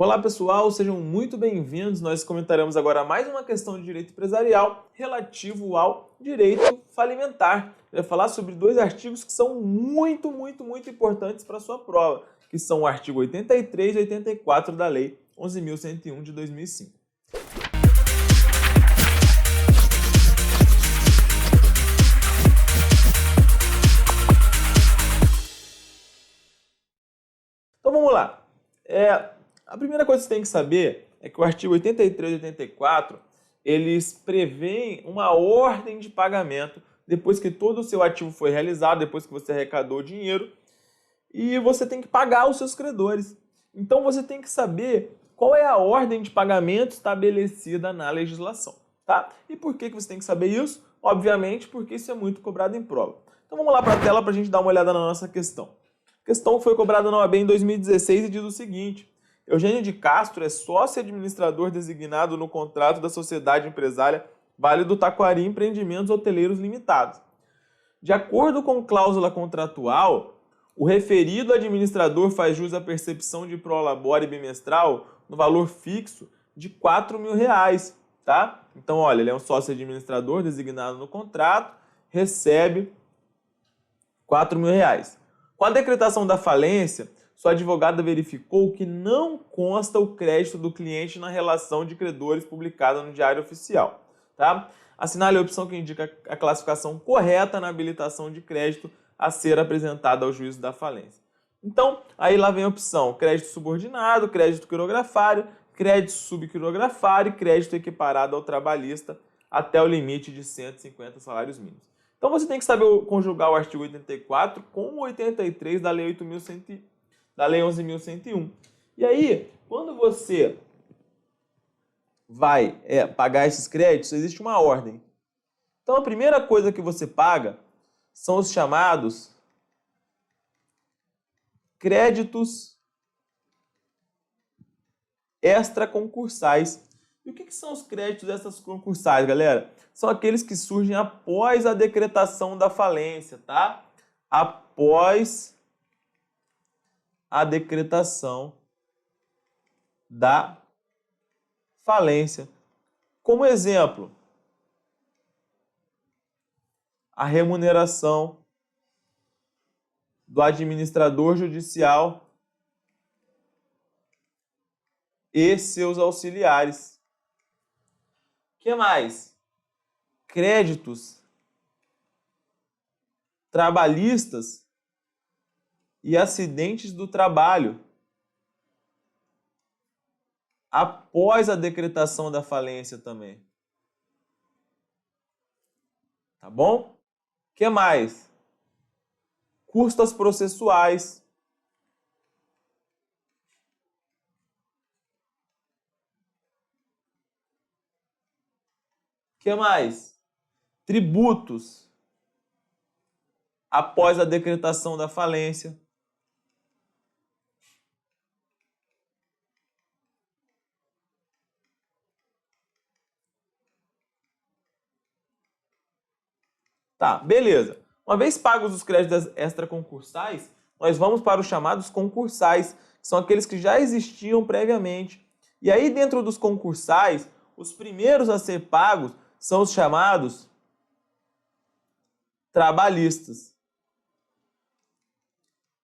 Olá pessoal, sejam muito bem-vindos. Nós comentaremos agora mais uma questão de direito empresarial relativo ao direito falimentar. Eu vou falar sobre dois artigos que são muito importantes para a sua prova, que são o artigo 83 e 84 da Lei 11.101 de 2005. Então vamos lá. A primeira coisa que você tem que saber é que o artigo 83 e 84, eles prevêem uma ordem de pagamento depois que todo o seu ativo foi realizado, depois que você arrecadou o dinheiro, e você tem que pagar os seus credores. Então você tem que saber qual é a ordem de pagamento estabelecida na legislação, tá? E por que você tem que saber isso? Obviamente porque isso é muito cobrado em prova. Então vamos lá para a tela para a gente dar uma olhada na nossa questão. A questão foi cobrada na OAB em 2016 e diz o seguinte: Eugênio de Castro é sócio administrador designado no contrato da Sociedade Empresária Vale do Taquari Empreendimentos Hoteleiros Limitados. De acordo com cláusula contratual, o referido administrador faz jus à percepção de prolabore bimestral no valor fixo de R$ 4.000, tá? Então, olha, ele é um sócio administrador designado no contrato, recebe R$ 4.000. Com a decretação da falência, sua advogada verificou que não consta o crédito do cliente na relação de credores publicada no Diário Oficial, tá? Assinale a opção que indica a classificação correta na habilitação de crédito a ser apresentada ao juízo da falência. Então, aí lá vem a opção crédito subordinado, crédito quirografário, crédito subquirografário e crédito equiparado ao trabalhista até o limite de 150 salários mínimos. Então você tem que saber conjugar o artigo 84 com o 83 da Lei 11.101. E aí, quando você vai pagar esses créditos, existe uma ordem. Então a primeira coisa que você paga são os chamados créditos extraconcursais. E o que são os créditos extraconcursais, galera? São aqueles que surgem após a decretação da falência, tá? Após a decretação da falência. Como exemplo, a remuneração do administrador judicial e seus auxiliares. O que mais? Créditos trabalhistas e acidentes do trabalho após a decretação da falência também. Tá bom? O que mais? Custas processuais. O que mais? Tributos após a decretação da falência. Tá, beleza. Uma vez pagos os créditos extraconcursais, nós vamos para os chamados concursais, que são aqueles que já existiam previamente. E aí, dentro dos concursais, os primeiros a ser pagos são os chamados trabalhistas.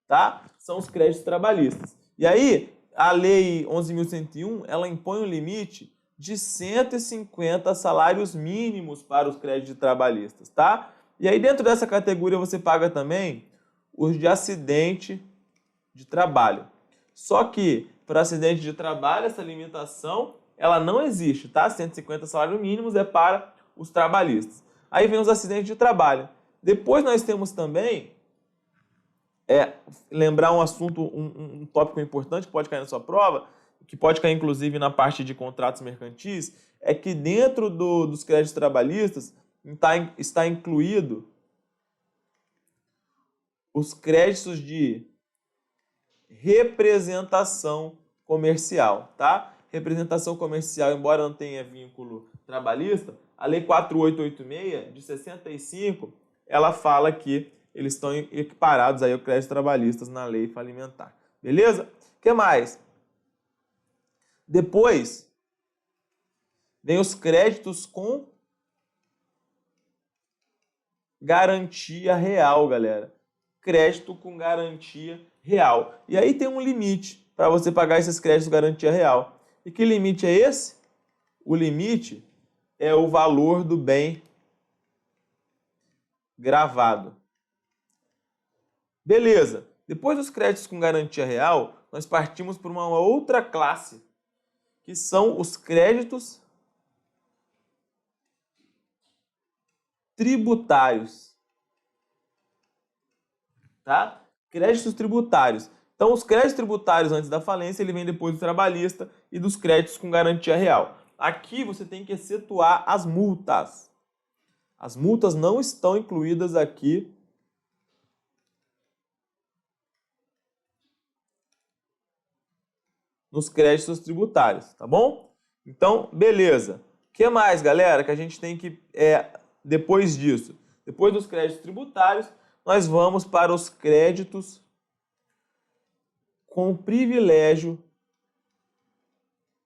Tá? São os créditos trabalhistas. E aí, a Lei 11.101, ela impõe um limite de 150 salários mínimos para os créditos trabalhistas, tá? E aí, dentro dessa categoria, você paga também os de acidente de trabalho. Só que, para acidente de trabalho, essa limitação, ela não existe, tá? 150 salários mínimos é para os trabalhistas. Aí vem os acidentes de trabalho. Depois nós temos também, lembrar um assunto, um tópico importante que pode cair na sua prova, que pode cair inclusive na parte de contratos mercantis, é que dentro dos créditos trabalhistas está incluído os créditos de representação comercial, tá? Representação comercial, embora não tenha vínculo trabalhista, a Lei 4886 de 65, ela fala que eles estão equiparados aí aos créditos trabalhistas na lei falimentar. Beleza? O que mais? Depois, vem os créditos com garantia real, galera. Crédito com garantia real. E aí tem um limite para você pagar esses créditos com garantia real. E que limite é esse? O limite é o valor do bem gravado. Beleza. Depois dos créditos com garantia real, nós partimos para uma outra classe, que são os créditos tributários. Tá? Créditos tributários. Então, os créditos tributários antes da falência, ele vem depois do trabalhista e dos créditos com garantia real. Aqui você tem que excetuar as multas. As multas não estão incluídas aqui nos créditos tributários, tá bom? Então, beleza. O que mais, galera, que a gente tem que... depois disso, depois dos créditos tributários, nós vamos para os créditos com privilégio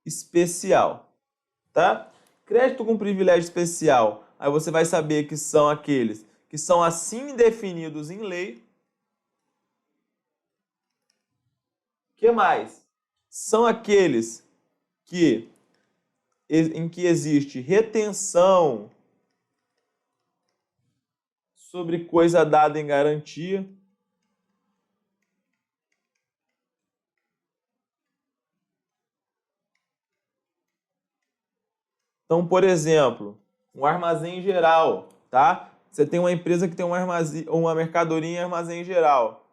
especial, tá? Crédito com privilégio especial, aí você vai saber que são aqueles que são assim definidos em lei. O que mais? São aqueles em que existe retenção sobre coisa dada em garantia. Então, por exemplo, um armazém geral, tá? Você tem uma empresa que tem uma mercadoria em armazém geral.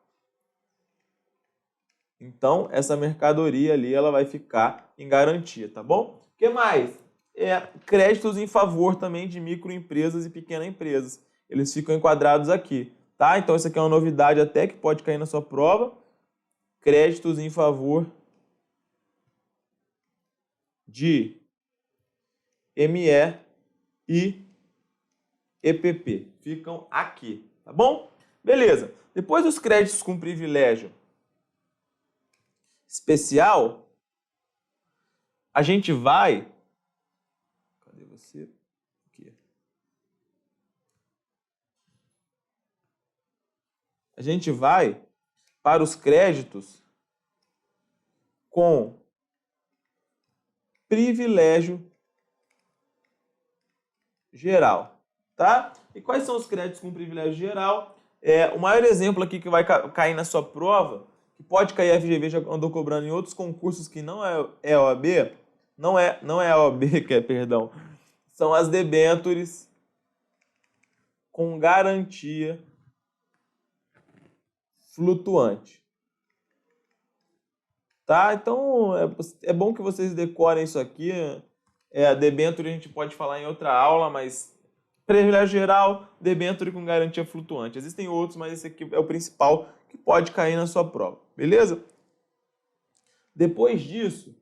Então, essa mercadoria ali, ela vai ficar em garantia, tá bom? O que mais? Créditos em favor também de microempresas e pequenas empresas. Eles ficam enquadrados aqui, tá? Então, isso aqui é uma novidade até que pode cair na sua prova. Créditos em favor de ME e EPP. Ficam aqui, tá bom? Beleza. Depois dos créditos com privilégio especial, a gente vai... Cadê você? Aqui. A gente vai para os créditos com privilégio geral, tá? E quais são os créditos com privilégio geral? O maior exemplo aqui que vai cair na sua prova, que pode cair a FGV, já andou cobrando em outros concursos que não é OAB, não é a OAB, perdão, são as debêntures com garantia flutuante. Tá? Então, é bom que vocês decorem isso aqui. A debênture a gente pode falar em outra aula, mas privilégio geral, debênture com garantia flutuante. Existem outros, mas esse aqui é o principal que pode cair na sua prova. Beleza? Depois disso,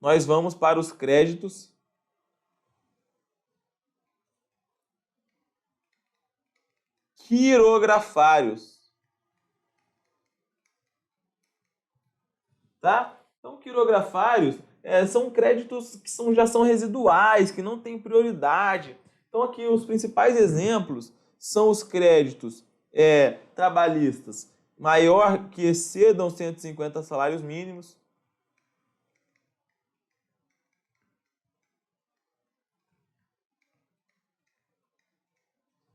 nós vamos para os créditos quirografários. Tá? Então, quirografários são créditos que já são residuais, que não têm prioridade. Então, aqui os principais exemplos são os créditos trabalhistas maior que excedam 150 salários mínimos.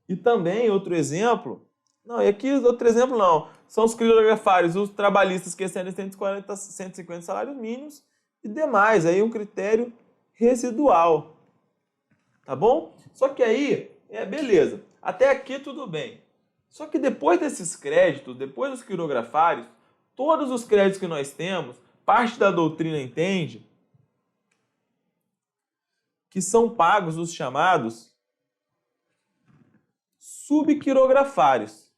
E também, outro exemplo, não, e aqui outro exemplo não, são os quirografários, os trabalhistas que excedem 150 salários mínimos e demais, aí um critério residual, tá bom? Só que aí, beleza, até aqui tudo bem. Só que depois desses créditos, depois dos quirografários, todos os créditos que nós temos, parte da doutrina entende que são pagos os chamados subquirografários.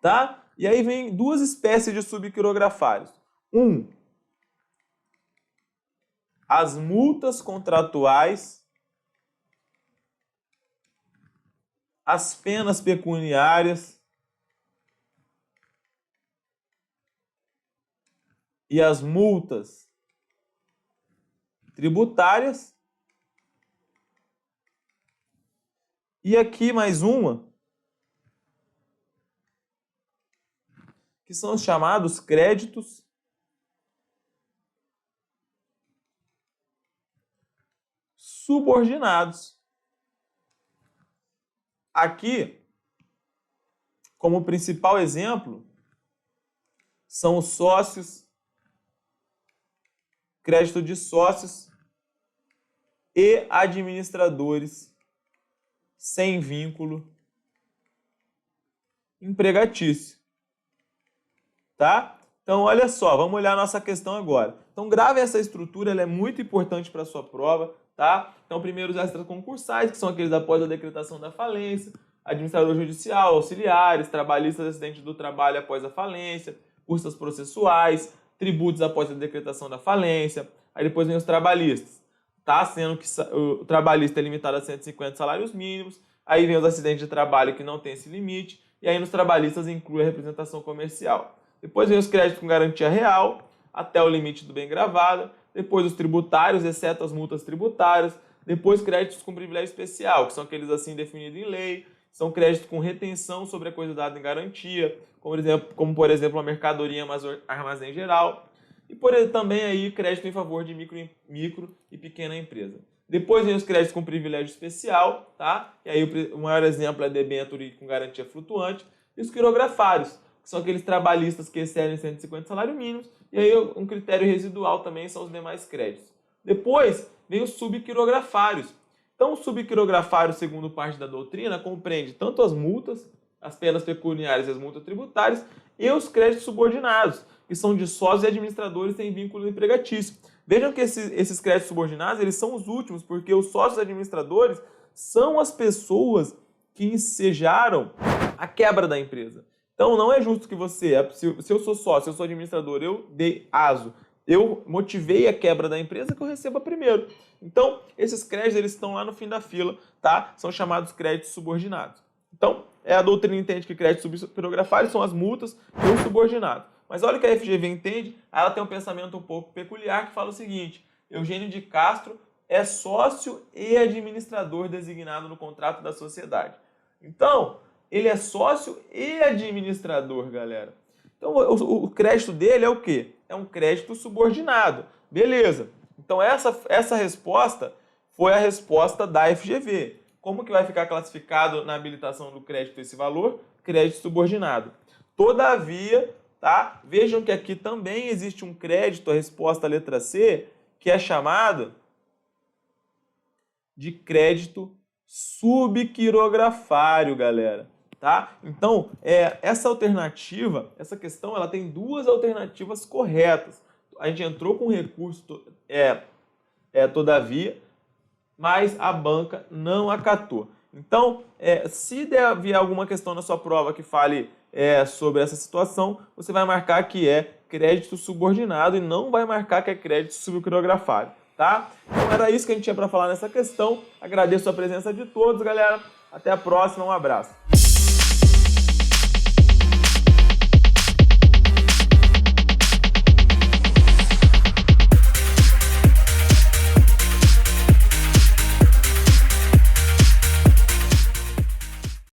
Tá? E aí vem duas espécies de subquirografários. As multas contratuais, as penas pecuniárias e as multas tributárias. E aqui mais uma, que são os chamados créditos subordinados. Aqui, como principal exemplo, são os sócios, crédito de sócios e administradores sem vínculo empregatício, tá? Então, olha só, vamos olhar a nossa questão agora. Então, grave essa estrutura, ela é muito importante para a sua prova, tá? Então, primeiro os extraconcursais, que são aqueles após a decretação da falência, administrador judicial, auxiliares, trabalhistas acidentes do trabalho após a falência, custas processuais, tributos após a decretação da falência, aí depois vem os trabalhistas, tá? Sendo que o trabalhista é limitado a 150 salários mínimos, aí vem os acidentes de trabalho que não tem esse limite, e aí nos trabalhistas inclui a representação comercial. Depois vem os créditos com garantia real, até o limite do bem gravado, depois os tributários, exceto as multas tributárias, depois créditos com privilégio especial, que são aqueles assim definidos em lei, são créditos com retenção sobre a coisa dada em garantia, como por exemplo a mercadoria armazém geral, e também aí crédito em favor de micro e pequena empresa. Depois vem os créditos com privilégio especial, tá? E aí o maior exemplo é debênture com garantia flutuante, e os quirografários, que são aqueles trabalhistas que excedem 150 salários mínimos, e aí um critério residual também são os demais créditos. Depois vem os subquirografários. Então, o subquirografário, segundo parte da doutrina, compreende tanto as multas, as penas pecuniárias e as multas tributárias, e os créditos subordinados, que são de sócios e administradores sem vínculo empregatício. Vejam que esses créditos subordinados, eles são os últimos, porque os sócios administradores são as pessoas que ensejaram a quebra da empresa. Então, não é justo que você, se eu sou sócio, eu sou administrador, eu dei aso, eu motivei a quebra da empresa, que eu receba primeiro. Então, esses créditos eles estão lá no fim da fila, tá? São chamados créditos subordinados. Então, a doutrina entende que créditos subquirografários são as multas e os subordinados. Mas olha o que a FGV entende, ela tem um pensamento um pouco peculiar que fala o seguinte: Eugênio de Castro é sócio e administrador designado no contrato da sociedade. Então, ele é sócio e administrador, galera. Então, o crédito dele é o quê? É um crédito subordinado. Beleza. Então, essa resposta foi a resposta da FGV. Como que vai ficar classificado na habilitação do crédito esse valor? Crédito subordinado. Todavia, tá? Vejam que aqui também existe um crédito, a resposta à letra C, que é chamado de crédito subquirografário, galera. Tá? Então, essa alternativa, essa questão, ela tem duas alternativas corretas. A gente entrou com recurso, todavia, mas a banca não acatou. Então, se vier alguma questão na sua prova que fale sobre essa situação, você vai marcar que é crédito subordinado e não vai marcar que é crédito subquirografário, tá? Então, era isso que a gente tinha para falar nessa questão. Agradeço a presença de todos, galera. Até a próxima, um abraço.